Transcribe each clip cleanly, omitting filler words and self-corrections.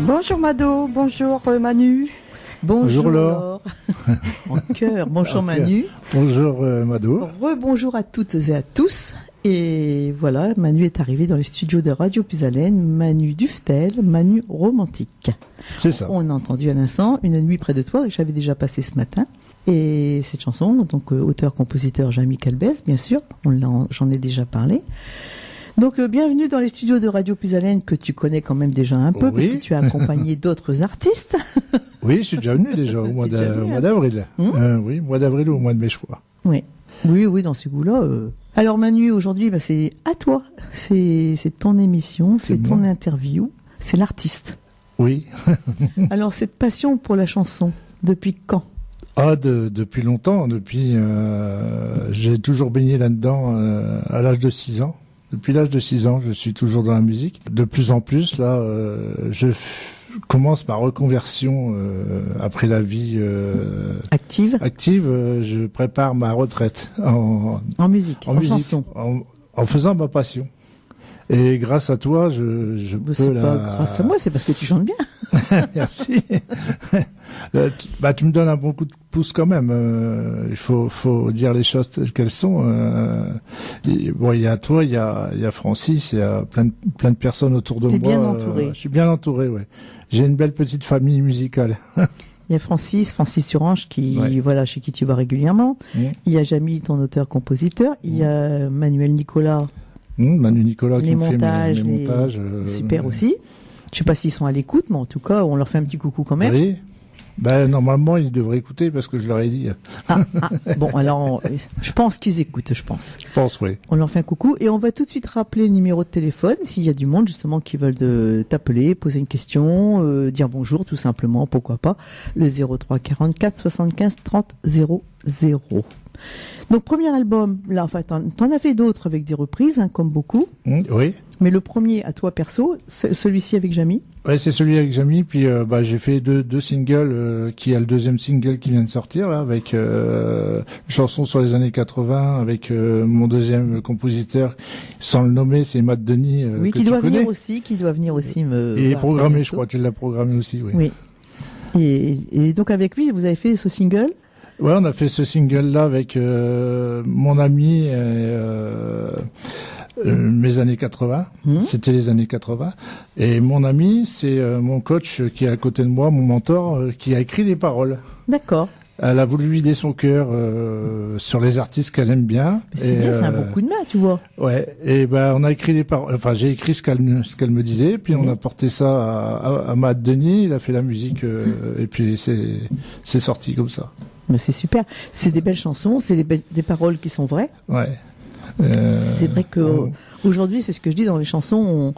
Bonjour Mado, bonjour Manu. Bonjour Laure. En cœur, bonjour Manu. Bonjour Mado. Rebonjour à toutes et à tous. Et voilà, Manu est arrivé dans les studios de Radio Puisalène, Manu Duftel, Manu Romantique. C'est ça. On a entendu à l'instant Une nuit près de toi, que j'avais déjà passé ce matin. Et cette chanson, donc auteur-compositeur Jamie Calbès, bien sûr, j'en ai déjà parlé. Donc bienvenue dans les studios de Radio Puisalène que tu connais quand même déjà un peu, parce que tu as accompagné d'autres artistes. Oui, je suis déjà venu déjà au mois d'avril. Oui, mois d'avril ou au mois de mai, je crois. Oui, dans ces goûts-là. Alors Manu, aujourd'hui, c'est à toi. C'est ton émission, c'est ton interview, c'est l'artiste. Oui. Alors cette passion pour la chanson, depuis quand ? Depuis longtemps. J'ai toujours baigné là-dedans à l'âge de 6 ans. Depuis l'âge de 6 ans, je suis toujours dans la musique. De plus en plus, là, je commence ma reconversion après la vie active. Je prépare ma retraite en musique, en chanson, en faisant ma passion. Et grâce à toi, je peux. C'est pas grâce à moi, c'est parce que tu chantes bien. Merci. Tu me donnes un bon coup de pouce quand même. Il faut dire les choses telles qu'elles sont. Il y a toi, il y a Francis, il y a plein de personnes autour de moi. T'es bien entouré. Je suis bien entouré, ouais. J'ai une belle petite famille musicale. Il y a Francis Turange chez qui tu vas régulièrement. Il y a Jamie, ton auteur-compositeur. Il y a Manuel Nicolas. Manu Nicolas les qui montages, me fait mes montages. Super aussi. Je sais pas s'ils sont à l'écoute, mais en tout cas, on leur fait un petit coucou quand même. Oui. Normalement, ils devraient écouter parce que je leur ai dit. Bon, alors, je pense qu'ils écoutent, je pense. Je pense, oui. On leur fait un coucou et on va tout de suite rappeler le numéro de téléphone s'il y a du monde justement qui veulent t'appeler, poser une question, dire bonjour tout simplement, pourquoi pas. Le 03 44 75 30 00. Donc premier album, là, enfin, t'en as fait d'autres avec des reprises, comme beaucoup. Oui. Mais le premier à toi perso, c'est celui-ci avec Jamie. Ouais, c'est celui avec Jamie. Puis j'ai fait deux singles, qui a le deuxième single qui vient de sortir là, avec une chanson sur les années 80, avec mon deuxième compositeur, sans le nommer, c'est Matt Denis. Oui, qui doit venir aussi me. Et programmé, je crois, tu l'as programmé aussi, oui. Oui. Et donc avec lui, vous avez fait ce single. Ouais, on a fait ce single-là avec mon ami, mes années 80. C'était les années 80. Et mon ami, c'est mon coach qui est à côté de moi, mon mentor, qui a écrit les paroles. D'accord. Elle a voulu vider son cœur sur les artistes qu'elle aime bien. C'est bien, c'est un bon coup de main, tu vois. Ouais. Et on a écrit les paroles. Enfin, j'ai écrit ce qu'elle me disait, puis on a porté ça à Matt Denis. Il a fait la musique et puis c'est sorti comme ça. Mais c'est super. C'est des belles chansons, c'est des paroles qui sont vraies. Ouais. C'est vrai que aujourd'hui, c'est ce que je dis dans les chansons,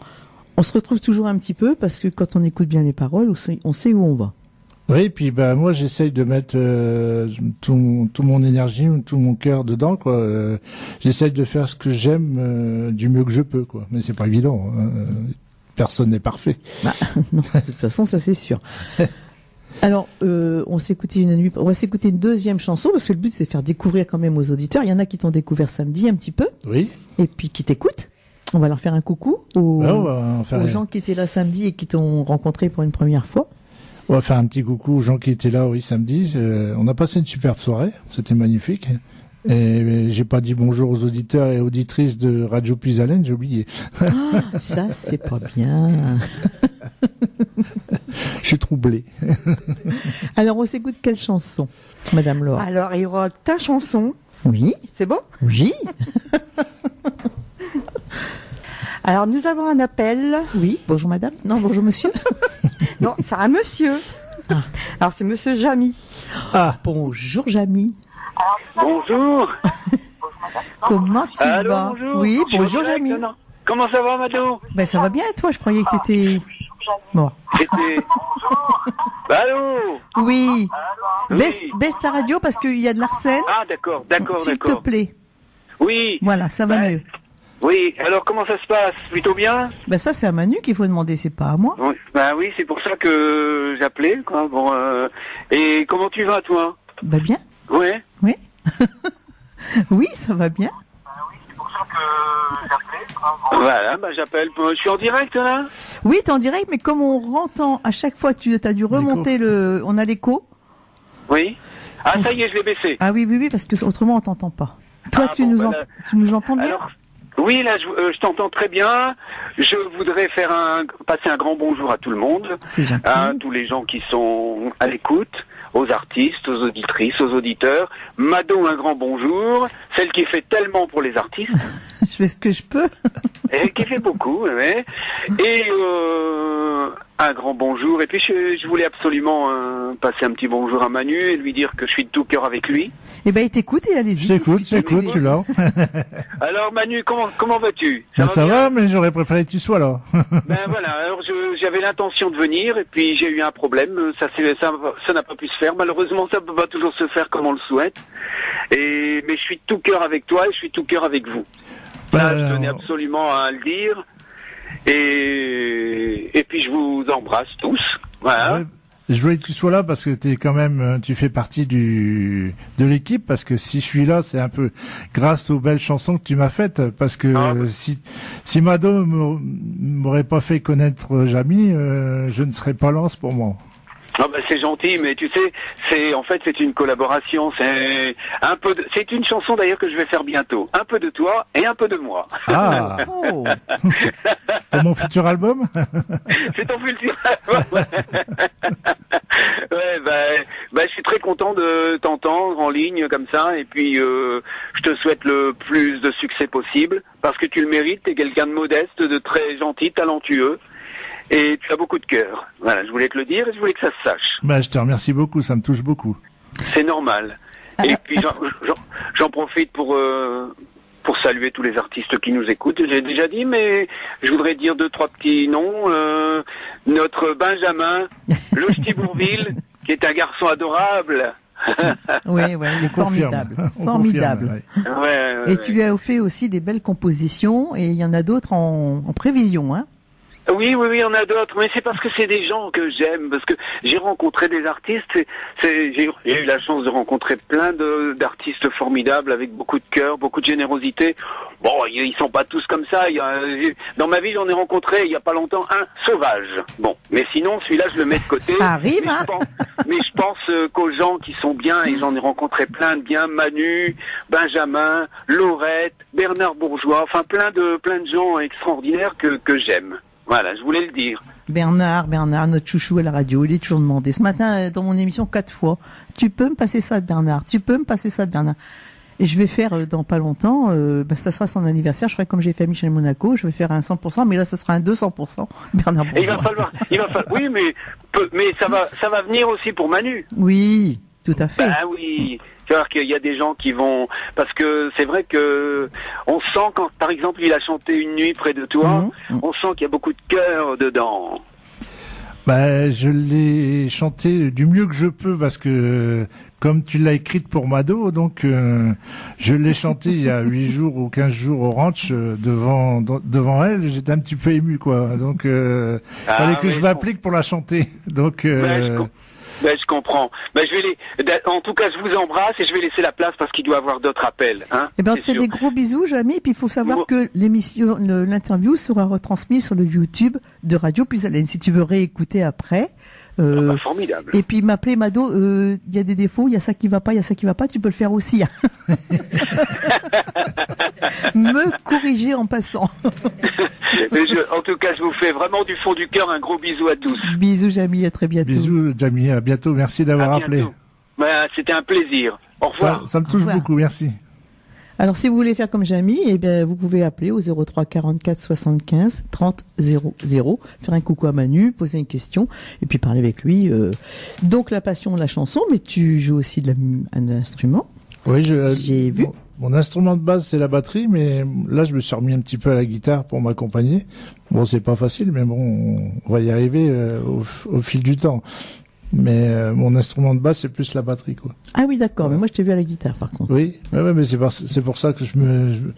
on se retrouve toujours un petit peu parce que quand on écoute bien les paroles, on sait où on va. Oui, puis moi j'essaye de mettre tout mon énergie, tout mon cœur dedans, quoi. J'essaye de faire ce que j'aime du mieux que je peux, quoi. Mais c'est pas évident. Personne n'est parfait. Non, de toute façon, ça c'est sûr. Alors, on va s'écouter une deuxième chanson parce que le but c'est de faire découvrir quand même aux auditeurs. Il y en a qui t'ont découvert samedi un petit peu. Oui. Et puis qui t'écoutent. On va leur faire un coucou aux gens qui étaient là samedi et qui t'ont rencontré pour une première fois. On va faire un petit coucou aux gens qui étaient là, oui, samedi. On a passé une superbe soirée. C'était magnifique. Et j'ai pas dit bonjour aux auditeurs et auditrices de Radio Puisalène, j'ai oublié. Ça, c'est pas bien. Je suis troublé. Alors, on s'écoute quelle chanson, Madame Laure ? Alors, il y aura ta chanson. Oui. C'est bon ? Oui. Alors, nous avons un appel. Oui. Bonjour, Madame. Non, bonjour, Monsieur. Non, c'est un monsieur. Alors, c'est Monsieur Jamie. Bonjour, Jamie. Bonjour. Comment tu vas ? Bonjour. Oui, bonjour, Jamie. Comment ça va, Mado ? Ça va bien, et toi ? Je croyais que t'étais mort. Allô ? Oui. Baisse ta radio parce qu'il y a de l'arsène. Ah, d'accord. S'il te plaît. Oui. Voilà, ça va mieux. Oui, alors comment ça se passe ? Plutôt bien ? Ça, c'est à Manu qu'il faut demander, c'est pas à moi. Oui, oui, c'est pour ça que j'appelais, quoi. Bon, et comment tu vas, toi ? Bien. Ouais. Oui. Oui, ça va bien. Oui, c'est pour ça que j'appelais. Voilà, j'appelle. Je suis en direct, là ? Oui, t'es en direct, mais comme on entend à chaque fois, tu as dû remonter on a l'écho. Oui. Ah, ça y est, je l'ai baissé. Ah oui, parce que autrement on t'entend pas. Toi, tu nous entends bien? Alors, oui, là, je t'entends très bien. Je voudrais passer un grand bonjour à tout le monde. C'est gentil. À tous les gens qui sont à l'écoute, aux artistes, aux auditrices, aux auditeurs. Mado, un grand bonjour. Celle qui fait tellement pour les artistes. Je fais ce que je peux. Et qui fait beaucoup, ouais. Et un grand bonjour. Et puis je voulais absolument passer un petit bonjour à Manu et lui dire que je suis de tout cœur avec lui. Eh ben, il t'écoute et allez-y. J'écoute, je suis là. Alors Manu, comment vas-tu? Ça va, mais j'aurais préféré que tu sois là. Ben voilà, alors j'avais l'intention de venir et puis j'ai eu un problème, ça n'a pas pu se faire. Malheureusement, ça ne peut pas toujours se faire comme on le souhaite. Mais je suis de tout cœur avec toi et je suis de tout cœur avec vous. Là, je tenais absolument à le dire. Et puis je vous embrasse tous. Voilà. Ouais. Je voulais que tu sois là parce que tu fais partie de l'équipe, parce que si je suis là, c'est un peu grâce aux belles chansons que tu m'as faites, parce que si Mado m'aurait pas fait connaître Jamy, je ne serais pas là en ce moment. Ah ben c'est gentil, mais tu sais, c'est une collaboration, c'est une chanson d'ailleurs que je vais faire bientôt. Un peu de toi et un peu de moi. Ah. Pour mon futur album. C'est ton futur album. Ouais, je suis très content de t'entendre en ligne comme ça, et puis je te souhaite le plus de succès possible parce que tu le mérites. T'es quelqu'un de modeste, de très gentil, talentueux. Et tu as beaucoup de cœur. Voilà, je voulais te le dire et je voulais que ça se sache. Je te remercie beaucoup, ça me touche beaucoup. C'est normal. Et puis j'en profite pour saluer tous les artistes qui nous écoutent. J'ai déjà dit, mais je voudrais dire 2-3 petits noms. Notre Benjamin, Lochti Bourville, qui est un garçon adorable. Oui, il est formidable. Formidable. Ouais. Et tu lui as fait aussi des belles compositions, et il y en a d'autres en prévision, hein? Oui, il y en a d'autres, mais c'est parce que c'est des gens que j'aime, parce que j'ai rencontré des artistes, j'ai eu la chance de rencontrer plein d'artistes formidables avec beaucoup de cœur, beaucoup de générosité. Bon, ils sont pas tous comme ça. Dans ma vie, j'en ai rencontré il y a pas longtemps un sauvage. Bon, mais sinon celui-là, je le mets de côté. Ça arrive, hein. Mais je pense qu'aux gens qui sont bien, et j'en ai rencontré plein de bien, Manu, Benjamin, Laurette, Bernard Bourgeois, enfin plein de gens extraordinaires que j'aime. Voilà, je voulais le dire. Bernard, notre chouchou à la radio, il est toujours demandé. Ce matin, dans mon émission, 4 fois. Tu peux me passer ça de Bernard? Et je vais faire, dans pas longtemps, ça sera son anniversaire. Je ferai comme j'ai fait à Michel Monaco. Je vais faire un 100%, mais là, ce sera un 200%. Bernard Bourgeois. Et il va falloir, oui, mais ça va venir aussi pour Manu. Oui, tout à fait. Ben oui. Tu vois qu'il y a des gens qui vont, parce que c'est vrai que on sent quand, par exemple, il a chanté Une nuit près de toi, on sent qu'il y a beaucoup de cœur dedans. Je l'ai chanté du mieux que je peux parce que comme tu l'as écrite pour Mado, donc je l'ai chanté il y a 8 jours ou 15 jours au ranch devant elle. J'étais un petit peu ému, quoi. Donc fallait que je m'applique pour la chanter. Donc je comprends. En tout cas, je vous embrasse et je vais laisser la place parce qu'il doit y avoir d'autres appels. Hein, on te fait des gros bisous, Jamy. Et puis il faut savoir que l'interview sera retransmise sur le YouTube de Radio Puisalène. Si tu veux réécouter après. Formidable. Et puis m'appeler Mado, il y a des défauts, il y a ça qui va pas, tu peux le faire aussi. Hein. Me corriger en passant. En tout cas, je vous fais vraiment du fond du cœur un gros bisou à tous. Bisous Jamy, à très bientôt. Bisous Jamy, à bientôt, merci d'avoir appelé. C'était un plaisir. Au revoir. Ça me touche beaucoup, merci. Alors, si vous voulez faire comme Jamy, vous pouvez appeler au 03 44 75 30 00, faire un coucou à Manu, poser une question, et puis parler avec lui. Donc, la passion de la chanson, mais tu joues aussi un instrument. Oui, j'ai vu. Mon instrument de base, c'est la batterie, mais là, je me suis remis un petit peu à la guitare pour m'accompagner. Bon, c'est pas facile, mais bon, on va y arriver au fil du temps. Mais mon instrument de base, c'est plus la batterie, quoi. Ah oui, d'accord. Mais moi, je t'ai vu à la guitare, par contre. Oui, mais c'est pour ça que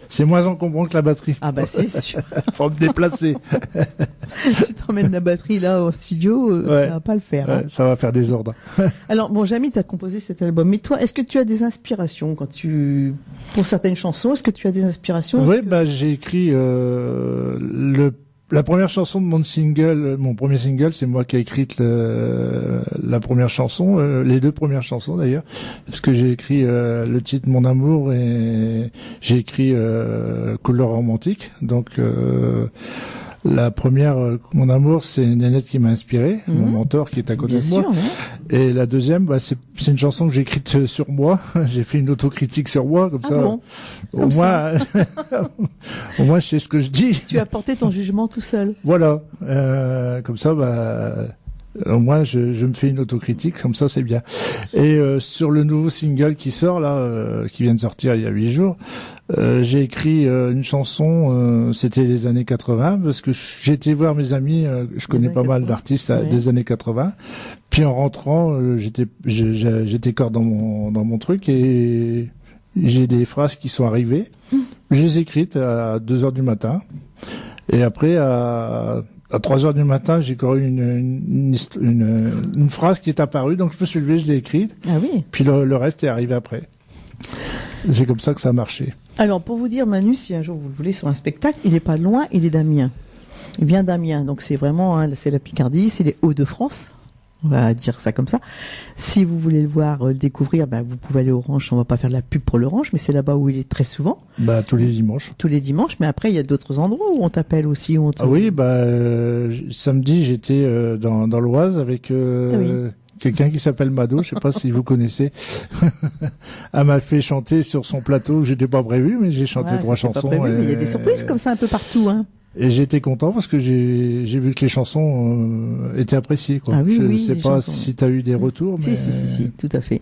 c'est moins encombrant que la batterie. Ah bah c'est sûr. Faut me déplacer. Si t'emmènes la batterie là au studio, ça va pas le faire. Hein. Ça va faire des ordres. Alors bon, Jamy, t'as composé cet album. Mais toi, est-ce que tu as des inspirations pour certaines chansons? Est-ce que tu as des inspirations? Oui, j'ai écrit le la première chanson de mon premier single, c'est moi qui ai écrit la première chanson, les deux premières chansons d'ailleurs, parce que j'ai écrit le titre Mon Amour et j'ai écrit Couleur romantique. Donc la première, Mon Amour, c'est Nénette qui m'a inspiré, mon mentor qui est à côté de moi. Bien sûr, ouais. Et la deuxième, c'est une chanson que j'ai écrite sur moi. J'ai fait une autocritique sur moi, comme ça. Bon, au moins, au moins, je sais ce que je dis. Tu as porté ton jugement tout seul. Voilà. Comme ça, au moins, je me fais une autocritique, comme ça, c'est bien. Et sur le nouveau single qui sort là, qui vient de sortir il y a 8 jours, j'ai écrit une chanson. C'était les années 80, parce que j'ai été voir mes amis. Je connais pas mal d'artistes des années 80. Puis en rentrant, j'étais corps dans mon truc et j'ai des phrases qui sont arrivées. Je les ai écrites à 2h du matin. Et après, à 3h du matin, j'ai encore eu une phrase qui est apparue, donc je me suis levé, je l'ai écrite. Ah oui. Puis le reste est arrivé après. C'est comme ça que ça a marché. Alors, pour vous dire, Manu, si un jour vous le voulez sur un spectacle, il n'est pas loin, il est d'Amiens. Il vient d'Amiens, donc c'est vraiment, c'est la Picardie, c'est les Hauts-de-France. On va dire ça comme ça. Si vous voulez le voir, le découvrir, vous pouvez aller au Ranch. On va pas faire de la pub pour le Ranch, mais c'est là-bas où il est très souvent. Tous les dimanches. Tous les dimanches, mais après il y a d'autres endroits où on t'appelle aussi. Ah oui, samedi j'étais dans l'Oise avec quelqu'un qui s'appelle Mado, je sais pas si vous connaissez. Elle m'a fait chanter sur son plateau. J'étais pas prévu, mais j'ai chanté 3 chansons. Pas prévu, mais il y a des surprises comme ça un peu partout, hein. Et j'ai été content parce que j'ai vu que les chansons étaient appréciées, quoi. Ah oui, je sais pas si tu as eu des retours. Si, tout à fait.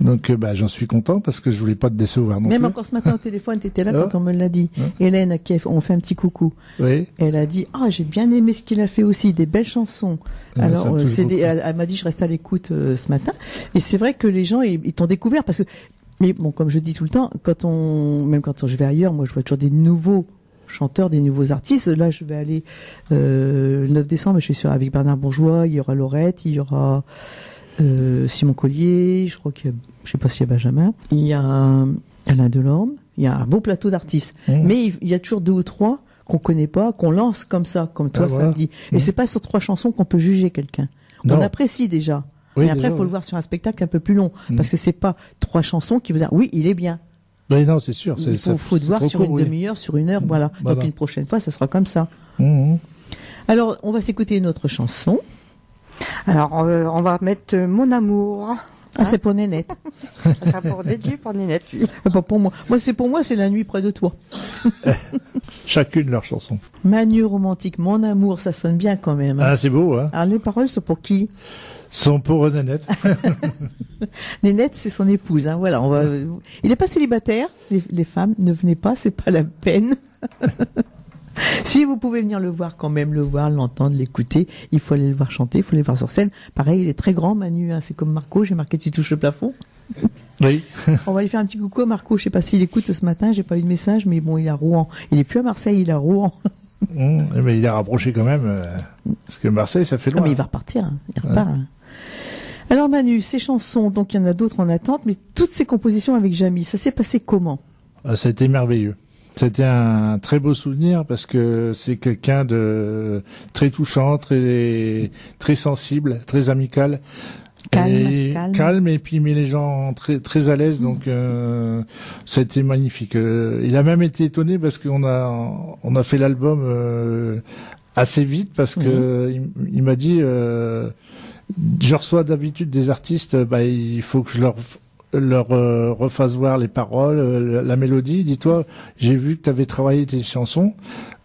Donc j'en suis content parce que je voulais pas te décevoir non plus. Même encore ce matin au téléphone, tu étais là quand on me l'a dit. Hélène, on fait un petit coucou. Oui. Elle a dit j'ai bien aimé ce qu'il a fait aussi, des belles chansons. Alors elle m'a dit je reste à l'écoute ce matin et c'est vrai que les gens ils t'ont découvert parce que mais bon comme je dis tout le temps même quand je vais ailleurs, moi je vois toujours des nouveaux chanteurs, des nouveaux artistes. Là, je vais aller le 9 décembre, je suis avec Bernard Bourgeois, il y aura Laurette, il y aura Simon Collier, je crois je sais pas s'il y a Benjamin, il y a Alain Delorme, il y a un beau plateau d'artistes. Mais il y a toujours 2 ou 3 qu'on connaît pas, qu'on lance comme ça, comme toi samedi. Et c'est pas sur 3 chansons qu'on peut juger quelqu'un. On apprécie déjà. Mais après, il faut le voir sur un spectacle un peu plus long, parce que c'est pas 3 chansons qui vous disent oui, il est bien. Oui, non, c'est sûr. Il faut te voir sur une demi-heure, sur 1 heure, voilà. Donc une prochaine fois, ça sera comme ça. Alors, on va s'écouter une autre chanson. Alors, on va mettre Mon Amour. C'est pour Nénette. Ça sera pour dédié pour Nénette, oui. Pas pour moi. Moi, c'est La Nuit près de toi. Chacune leur chanson. Manu romantique, Mon Amour, ça sonne bien quand même. Ah, c'est beau, hein. Alors, les paroles sont pour qui? Sont pour Nénette. Nénette, c'est son épouse, hein. Voilà, il n'est pas célibataire. Les femmes, ne venez pas, c'est pas la peine. Si vous pouvez venir le voir quand même, l'entendre, l'écouter, il faut aller le voir chanter, il faut aller le voir sur scène. Pareil, il est très grand, Manu, hein. C'est comme Marco, j'ai marqué tu touches le plafond. Oui. On va lui faire un petit coucou à Marco, je sais pas s'il écoute ce matin, j'ai pas eu de message, mais bon, il est à Rouen. Il est plus à Marseille, il est à Rouen. Mais il est rapproché quand même, parce que Marseille, ça fait loin. Mais il va repartir, hein. Il repart. Hein. Alors Manu, ces chansons, donc il y en a d'autres en attente, mais toutes ces compositions avec Jamie, ça s'est passé comment? Ça a été merveilleux. C'était un très beau souvenir parce que c'est quelqu'un de très touchant, très sensible, très amical. Calme et puis il met les gens très à l'aise, donc ça a été magnifique. Il a même été étonné parce qu'on a fait l'album assez vite parce que il m'a dit je reçois d'habitude des artistes, il faut que je leur refasse voir les paroles, la mélodie. Dis-toi, j'ai vu que tu avais travaillé tes chansons.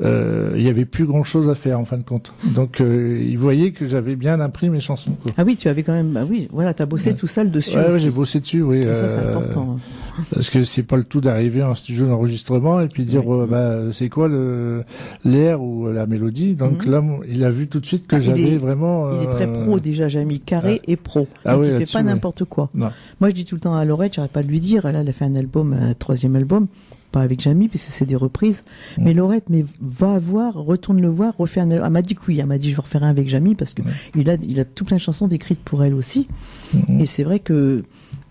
Il y avait plus grand chose à faire en fin de compte. Donc il voyait que j'avais bien appris mes chansons, quoi. Ah oui, tu avais quand même, t'as bossé tout seul dessus. Ouais, j'ai bossé dessus, oui. Ça c'est important. Parce que c'est pas le tout d'arriver en studio d'enregistrement et puis dire c'est quoi l'air ou la mélodie. Donc là, il a vu tout de suite que j'avais vraiment. Il est très pro déjà, Jamie, carré et pro. Donc il fait pas n'importe quoi. Non. Moi je dis tout le temps à Laurette, j'arrête pas de lui dire. Là, elle a fait un album, un 3e album. Pas avec Jamie, puisque c'est des reprises. Mais Laurette, va voir, retourne le voir, refait un album. Elle m'a dit que oui, elle m'a dit je vais refaire un avec Jamie, parce que il a tout plein de chansons décrites pour elle aussi. Et c'est vrai que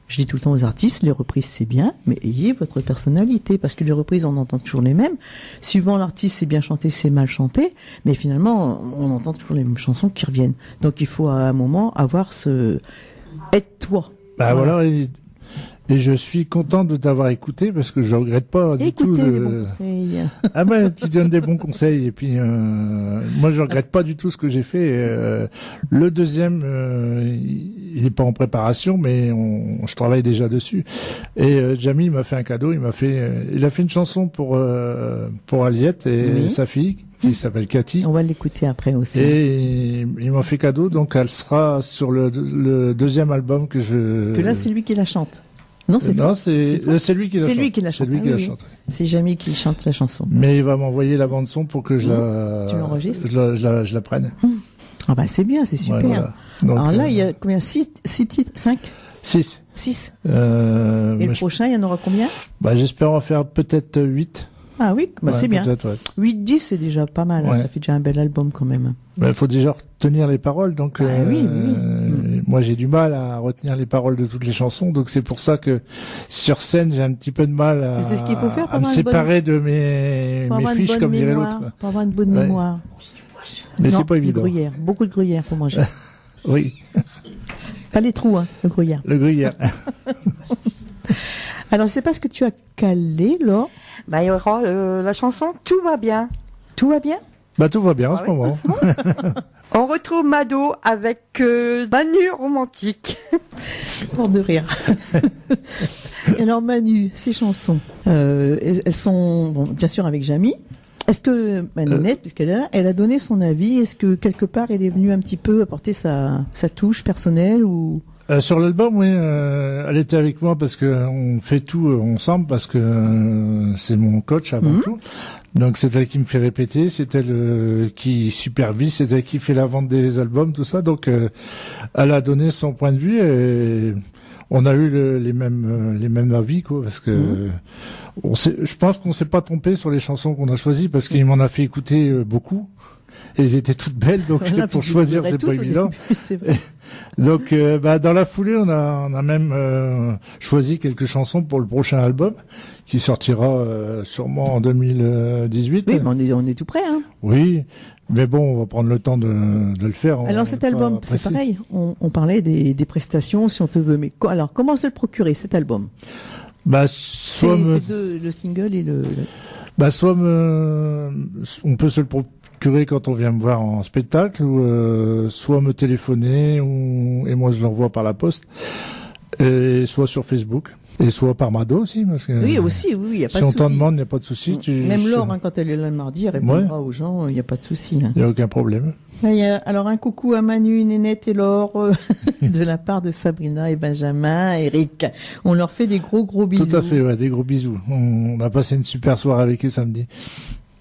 je dis tout le temps aux artistes, les reprises c'est bien, mais ayez votre personnalité, parce que les reprises on entend toujours les mêmes. Suivant l'artiste, c'est bien chanté, c'est mal chanté, mais finalement on entend toujours les mêmes chansons qui reviennent. Donc il faut à un moment avoir être toi. Bah voilà. Et je suis content de t'avoir écouté parce que je regrette pas du tout. Écoutez les bons conseils. Ah ben tu donnes des bons conseils et puis moi je regrette pas du tout ce que j'ai fait. Le deuxième, il est pas en préparation mais je travaille déjà dessus. Et Jamie m'a fait un cadeau. Il a fait une chanson pour Aliette et sa fille qui s'appelle Cathy. On va l'écouter après aussi. Et il m'a fait cadeau donc elle sera sur le deuxième album que je. Parce que là c'est lui qui la chante. Non, c'est lui qui la chante. C'est lui qui la chante. C'est lui qui la chante. C'est Jamie qui chante la chanson. Mais il va m'envoyer la bande son pour que tu l'enregistres. Je la prenne. Ah bah c'est bien, c'est super. Ouais, voilà. Donc, alors là, il y a combien? 6 titres? 5? 6. 6. Et le prochain, il y en aura combien? Bah j'espère en faire peut-être 8. Ah oui, bah c'est bien. 8-10, c'est déjà pas mal. Ouais. Hein, ça fait déjà un bel album quand même. Il faut déjà retenir les paroles. Donc oui. moi j'ai du mal à retenir les paroles de toutes les chansons. Donc c'est pour ça que sur scène j'ai un petit peu de mal à me séparer de mes fiches comme dirait l'autre. Pour avoir une bonne mémoire. Mais c'est pas évident. Gruyère, beaucoup de gruyère pour manger. Oui. Pas les trous, hein, le gruyère. Le gruyère. Alors c'est pas ce que tu as calé, Laure. Bah, il y aura la chanson Tout va bien. Tout va bien? Bah tout va bien en ce moment. On retrouve Mado avec Manu romantique. Mort de rire. Alors Manu, ses chansons, elles sont bien sûr avec Jamie. Est-ce que Nanette, puisqu'elle est là, elle a donné son avis? Est-ce que quelque part elle est venue un petit peu apporter sa touche personnelle ou? Sur l'album, oui, elle était avec moi parce que on fait tout ensemble parce que c'est mon coach avant tout. Donc c'est elle qui me fait répéter, c'est elle qui supervise, c'est elle qui fait la vente des albums, tout ça. Donc elle a donné son point de vue et on a eu les mêmes avis, quoi, parce que je pense qu'on s'est pas trompé sur les chansons qu'on a choisies parce qu'il m'en a fait écouter beaucoup. Et elles étaient toutes belles, donc voilà, pour choisir, c'est pas évident. C'est vrai. Donc, dans la foulée, on a même choisi quelques chansons pour le prochain album, qui sortira sûrement en 2018. Oui, mais on est tout prêt, hein. Oui, mais bon, on va prendre le temps de le faire. Alors cet album, c'est pareil. On parlait des prestations, si on te veut. Mais alors, comment se le procurer cet album? Bah, c'est le single et le. Bah, on peut se le procurer quand on vient me voir en spectacle, ou soit me téléphoner, et moi je l'envoie par la poste, et soit sur Facebook. Et soit par Mado aussi, parce que oui, aussi, oui, y a pas de souci. Si on t'en demande, il n'y a pas de souci. Même Laure, hein, quand elle est là le mardi, elle répondra aux gens, il n'y a pas de souci. Il n'y a aucun problème. Alors un coucou à Manu, Nénette et Laure, de la part de Sabrina et Benjamin, Eric. On leur fait des gros bisous. Tout à fait, ouais, des gros bisous. On a passé une super soirée avec eux samedi.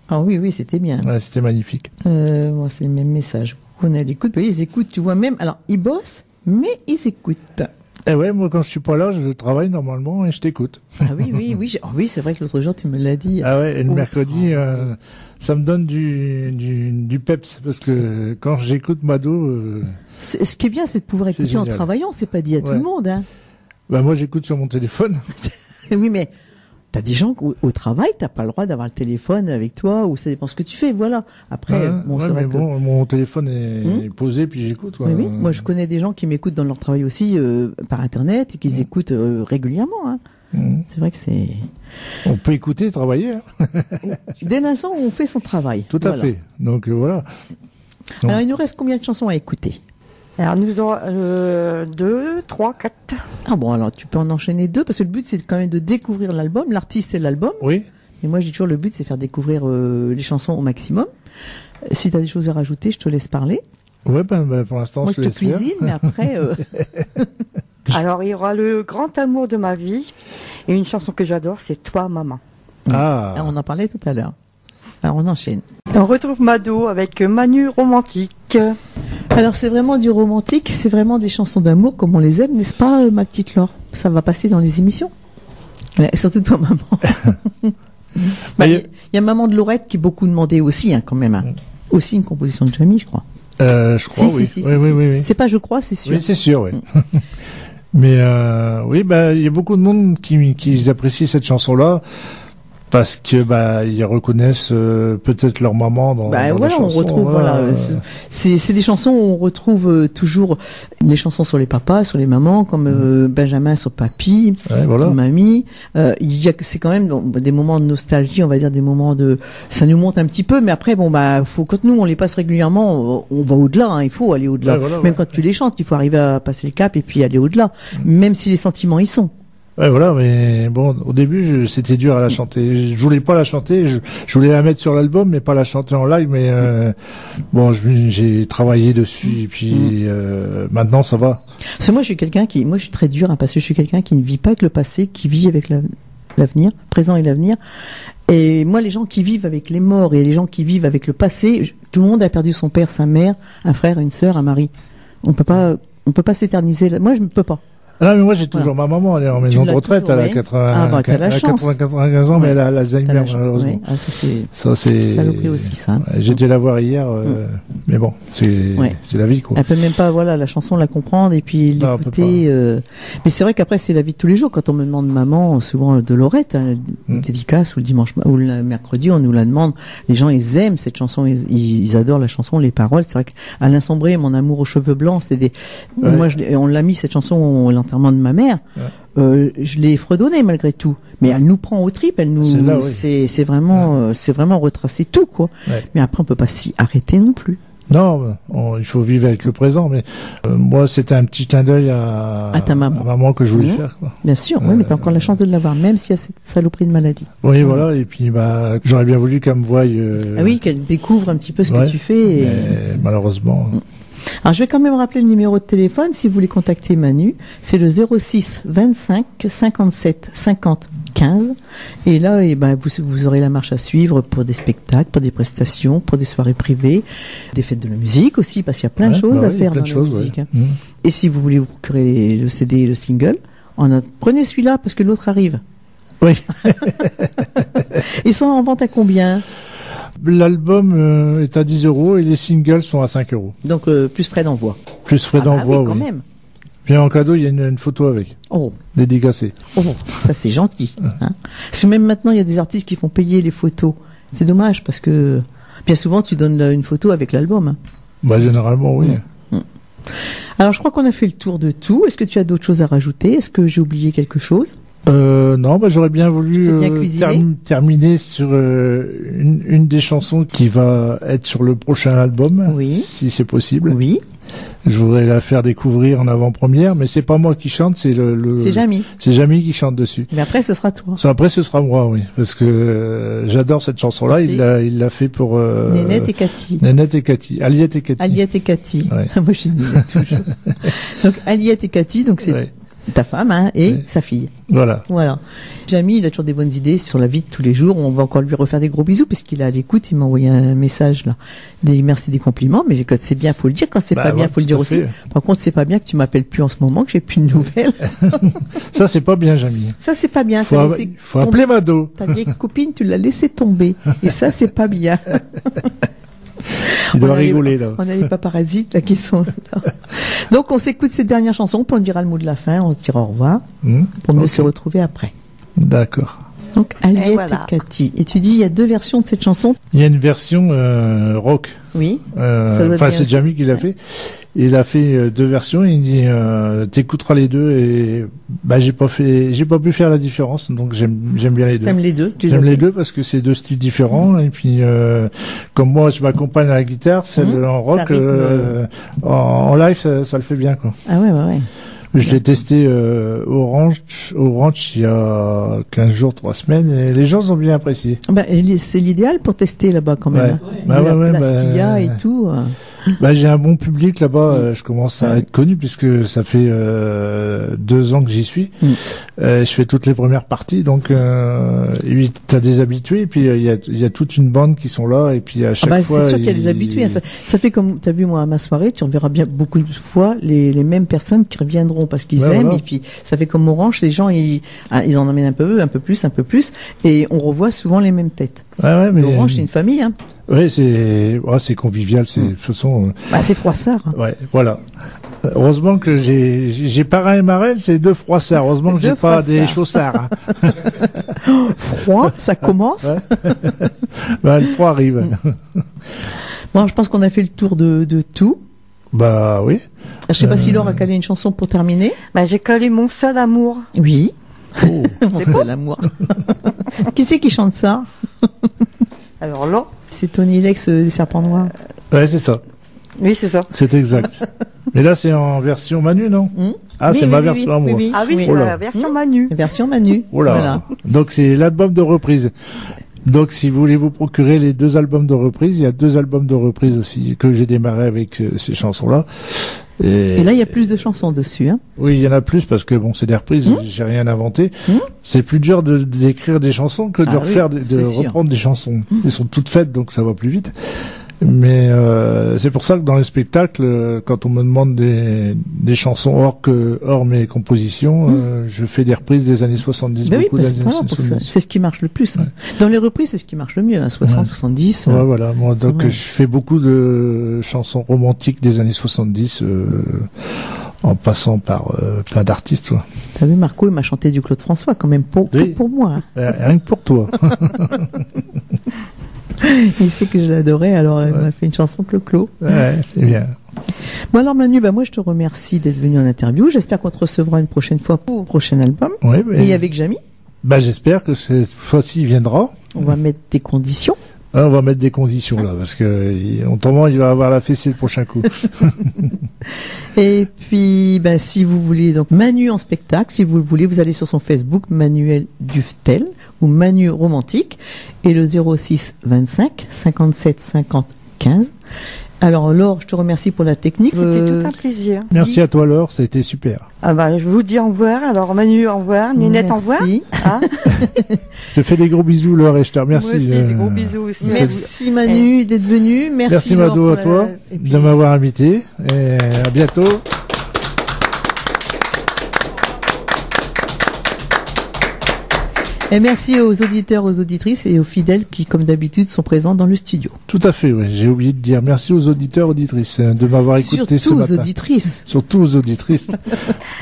Ah oui, c'était bien. Ouais, c'était magnifique. Moi, c'est le même message. On a l'écoute, ils écoutent, tu vois même. Alors, ils bossent, mais ils écoutent. Eh ouais, moi quand je suis pas là, je travaille normalement et je t'écoute. Ah oui, c'est vrai que l'autre jour tu me l'as dit. Ah ouais, et le mercredi, ça me donne du peps parce que quand j'écoute Mado. Ce qui est bien, c'est de pouvoir écouter en travaillant. C'est pas dit à tout le monde, hein. Bah moi j'écoute sur mon téléphone. Oui, mais t'as des gens au travail, t'as pas le droit d'avoir le téléphone avec toi, ou ça dépend ce que tu fais, voilà. Après, c'est vrai que mon téléphone est posé puis j'écoute. Oui, moi je connais des gens qui m'écoutent dans leur travail aussi par internet et qu'ils écoutent régulièrement. Hein. C'est vrai que c'est. On peut écouter et travailler. Hein. Dès l'instant où on fait son travail. Tout à fait. Donc voilà. Alors il nous reste combien de chansons à écouter? Alors nous aurons 2, 3, 4. Ah bon, alors tu peux en enchaîner 2 parce que le but c'est quand même de découvrir l'album, l'artiste et l'album. Oui. Et moi j'ai toujours le but c'est faire découvrir les chansons au maximum. Si tu as des choses à rajouter, je te laisse parler. Ouais, ben pour l'instant moi je te cuisine, mais après. Alors il y aura le grand amour de ma vie et une chanson que j'adore, c'est Toi maman. Ah. On en parlait tout à l'heure. Alors on enchaîne. On retrouve Mado avec Manu romantique. Alors c'est vraiment du romantique, c'est vraiment des chansons d'amour comme on les aime, n'est-ce pas ma petite Laure? Ça va passer dans les émissions. Ouais, surtout toi maman. Il y a Maman de Laurette qui est beaucoup demandée aussi, hein, quand même. Hein. Aussi une composition de Jamie, je crois. Je crois, oui. Oui. C'est pas je crois, c'est sûr. Oui, c'est sûr, oui. Mais oui, il y a beaucoup de monde qui apprécient cette chanson-là parce que ils reconnaissent peut-être leur maman dans la chanson. On retrouve c'est des chansons où on retrouve toujours les chansons sur les papas, sur les mamans, comme Benjamin sur papy, mamie. C'est quand même des moments de nostalgie, on va dire des moments de ça nous monte un petit peu, mais après faut quand nous on les passe régulièrement, on va au-delà, hein, il faut aller au-delà. Même quand tu les chantes, il faut arriver à passer le cap et puis aller au-delà, même si les sentiments y sont. Ouais, voilà, mais bon, au début, c'était dur à la chanter. Je voulais pas la chanter, je voulais la mettre sur l'album, mais pas la chanter en live, mais j'ai travaillé dessus, et puis maintenant, ça va. Parce que moi, je suis très dur, hein, parce que je suis quelqu'un qui ne vit pas avec le passé, qui vit avec l'avenir, présent et l'avenir. Et moi, les gens qui vivent avec les morts et les gens qui vivent avec le passé, tout le monde a perdu son père, sa mère, un frère, une sœur, un mari. On peut pas s'éterniser. Moi, je ne peux pas. Ah, mais moi, j'ai toujours ma maman, elle est en maison de retraite, elle a 95 ans, mais elle a l'Alzheimer, malheureusement. Oui. Ah, ça, c'est saloperie aussi, ça. J'étais la voir hier, mais bon, c'est la vie, quoi. Elle peut même pas, la chanson la comprendre et puis l'écouter, mais c'est vrai qu'après, c'est la vie de tous les jours. Quand on me demande maman, souvent de Lorette, dédicace, ou le dimanche, ou le mercredi, on nous la demande. Les gens, ils aiment cette chanson, ils adorent la chanson, les paroles. C'est vrai qu'Alain Sombré, Mon amour aux cheveux blancs, moi, on l'a mis, cette chanson, l'enterrement de ma mère, je l'ai fredonné malgré tout, mais elle nous prend aux tripes, c'est vraiment retracer tout, quoi. Mais après on peut pas s'y arrêter non plus. Non, il faut vivre avec le présent, mais moi c'était un petit clin d'œil à ta maman. À maman que je voulais faire, quoi. Bien sûr, oui, mais t'as encore la chance de l'avoir, même s'il y a cette saloperie de maladie. Oui, voilà, et puis j'aurais bien voulu qu'elle me voie. Ah oui, qu'elle découvre un petit peu ce que tu fais. Mais malheureusement. Alors je vais quand même rappeler le numéro de téléphone si vous voulez contacter Manu, c'est le 06 25 57 50 15 et là vous aurez la marche à suivre pour des spectacles, pour des prestations, pour des soirées privées, des fêtes de la musique aussi parce qu'il y a plein de choses à faire dans la musique. Et si vous voulez vous procurer le CD et le single, prenez celui-là parce que l'autre arrive. Oui. Ils sont en vente à combien ? L'album est à 10 € et les singles sont à 5 €. Donc plus frais d'envoi. Plus frais d'envoi, oui. Quand même. Puis en cadeau, il y a une photo avec. Oh. Dédicacée. Oh, ça c'est gentil. Hein. Parce que même maintenant, il y a des artistes qui font payer les photos. C'est dommage parce que bien souvent, tu donnes une photo avec l'album. Généralement, oui. Alors, je crois qu'on a fait le tour de tout. Est-ce que tu as d'autres choses à rajouter ? Est-ce que j'ai oublié quelque chose ? Non, j'aurais bien voulu terminer sur une des chansons qui va être sur le prochain album, si c'est possible. Oui. Je voudrais la faire découvrir en avant-première, mais c'est pas moi qui chante, c'est c'est Jamy. C'est Jamy qui chante dessus. Mais après, ce sera toi. Après, ce sera moi, oui, parce que j'adore cette chanson-là. Il l'a fait pour Nénette et Cathy. Aliette et Cathy. Ouais. Moi, je dis Nénette toujours. Donc Aliette et Cathy, donc c'est ta femme et sa fille. Voilà. Jamy, il a toujours des bonnes idées sur la vie de tous les jours. On va encore lui refaire des gros bisous parce qu'il est à l'écoute. Il m'a envoyé un message là. Merci des compliments, mais quand c'est bien, faut le dire. Quand c'est pas bien, faut le dire aussi. Par contre, c'est pas bien que tu m'appelles plus en ce moment, que j'ai plus de nouvelles. Ça, c'est pas bien, Jamy. Ça, c'est pas bien. Faut appeler Mado. Ta vieille copine, tu l'as laissé tomber. Et ça, c'est pas bien. Il doit rigoler là. On a les paparasites là qui sont là. Donc on s'écoute cette dernière chanson, puis on dira le mot de la fin, on se dira au revoir, pour mieux se retrouver après. D'accord. Donc Aliette et Cathy. Et tu dis il y a 2 versions de cette chanson. Il y a une version rock. Oui. C'est Jamy qui l'a fait. Il a fait 2 versions. Il dit t'écouteras les deux et j'ai pas pu faire la différence. Donc j'aime bien les deux. T'aimes les deux. J'aime les deux parce que c'est 2 styles différents. Et puis comme moi je m'accompagne à la guitare, celle en rock en live ça le fait bien, quoi. Ah ouais. Je l'ai testé au ranch il y a 15 jours, 3 semaines, et les gens ont bien apprécié. C'est l'idéal pour tester là-bas quand même. Ce qu'il y a et tout. J'ai un bon public là-bas. Je commence à être connu puisque ça fait 2 ans que j'y suis. Je fais toutes les premières parties, donc t'as des habitués, et puis il y a toute une bande qui sont là, et puis à chaque fois. C'est sûr qu'il y a des habitués. Ça fait comme t'as vu moi à ma soirée, tu reverras bien beaucoup de fois les mêmes personnes qui reviendront parce qu'ils aiment, et puis ça fait comme Orange, les gens ils en emmènent un peu plus, et on revoit souvent les mêmes têtes. Mais Orange c'est une famille, hein. Ouais, c'est convivial, c'est de toute façon. C'est Froissart. Ouais, voilà. Heureusement que j'ai parrain et marraine, c'est 2 froissards. Heureusement que j'ai pas des chaussards. Hein. Froid, ça commence. Ouais. Bah, le froid arrive. Bon, je pense qu'on a fait le tour de tout. Bah oui. Je sais pas si Laure a calé une chanson pour terminer. Bah, j'ai collé Mon seul amour. Oui. Oh. Mon seul amour. Qui c'est qui chante ça? Alors là, C'est Tony Lex des Serpents Noirs. Ouais, c'est ça. oui, c'est ça. C'est exact. Mais là, c'est en version Manu, non? Ah, Oui, c'est oui, ma oui, version oui, à moi. oui, oui. Ah oui, Oui. c'est Oh là. la version Manu. La version Manu. Oh là. Voilà. Donc c'est l'album de reprise. Donc si vous voulez vous procurer les 2 albums de reprise, il y a 2 albums de reprise aussi que j'ai démarré avec ces chansons-là. Et là, il y a plus de chansons dessus. Hein. Oui, il y en a plus parce que bon, c'est des reprises, j'ai rien inventé. C'est plus dur d'écrire des chansons que de Ah oui, refaire, de c'est sûr. reprendre des chansons. Elles sont toutes faites, donc ça va plus vite. Mais c'est pour ça que dans les spectacles, quand on me demande des chansons hors mes compositions, je fais des reprises des années 70, Ben oui, beaucoup parce des que années voilà, pour ça, 70. c'est ce qui marche le plus. Hein. Dans les reprises, c'est ce qui marche le mieux. Hein, 60, Ouais. 70. Ouais, voilà. Moi, c'est donc, vrai. je fais beaucoup de chansons romantiques des années 70, en passant par plein d'artistes. Ouais. T'as vu, Marco, il m'a chanté du Claude François, quand même, Oui. pour moi. Hein. Rien que pour toi. Il sait que je l'adorais, alors il m'a fait une chanson Clo-Clo. Ouais, c'est bien. Bon, alors Manu, moi je te remercie d'être venu en interview. J'espère qu'on te recevra une prochaine fois pour le prochain album. Ouais, mais, Et avec Jamy, bah, j'espère que cette fois-ci, il viendra. on va mettre des conditions. Ah, on va mettre des conditions là, parce que autrement, il va avoir la fessée le prochain coup. Et puis, si vous voulez, donc Manu en spectacle, si vous le voulez, vous allez sur son Facebook, Manuel Duftel, ou Manu Romantique, et le 06 25 57 50 15. Alors Laure, je te remercie pour la technique. C'était tout un plaisir. Merci à toi, Laure, ça a été super. Ah bah, je vous dis au revoir. Alors Manu, au revoir. Ninette, au revoir. Merci. Hein. Je te fais des gros bisous, Laure, et je te remercie. Moi aussi, des gros bisous aussi. Merci Manu d'être venu. Merci Laure, Mado pour à toi et puis- de m'avoir invité. Et à bientôt. Et merci aux auditeurs, aux auditrices et aux fidèles qui, comme d'habitude, sont présents dans le studio. Tout à fait, oui. J'ai oublié de dire merci aux auditeurs, auditrices, de m'avoir écouté ce Surtout aux matin. auditrices. Surtout aux auditrices.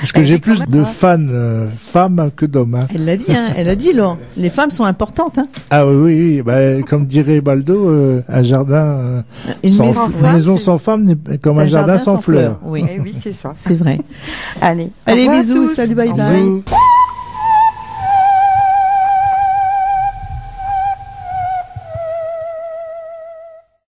Parce que j'ai plus de fans femmes que d'hommes. Hein. Elle l'a dit, hein. Elle a dit, Laure. Les femmes sont importantes, hein. Ah oui, oui, oui. Bah, comme dirait Baldo, un jardin Une maison, une maison sans femme n'est comme un jardin sans fleurs. Oui, Eh oui, c'est ça. c'est vrai. Allez. Allez, Au revoir à bisous, tous. salut, bye Au bye. Bisous.